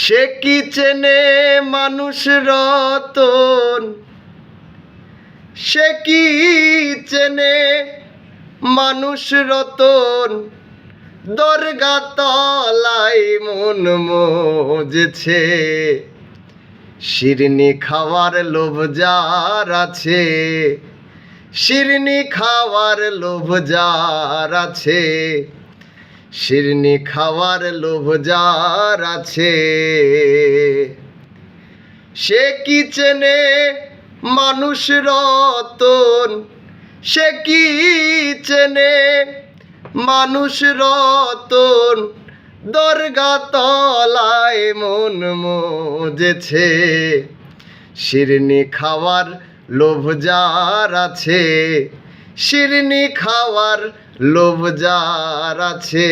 সে কি চেনে মানুষ রতন, সে কি চেনে মানুষ রতন। দরগা তলায় মন মজেছে, শিরনি খাওয়ার লোভ যার আছে, শিরনি খাওয়ার লোভ যার আছে, শিরনি খাওয়ার লোভ যার আছে। সে কি চেনে মানুষ রতন, সে কি চেনে মানুষ রতন। দরগা তলায় মন মজেছে, শিরনি খাওয়ার লোভ যার আছে, শিরনি খাওয়ার লোভ যার আছে।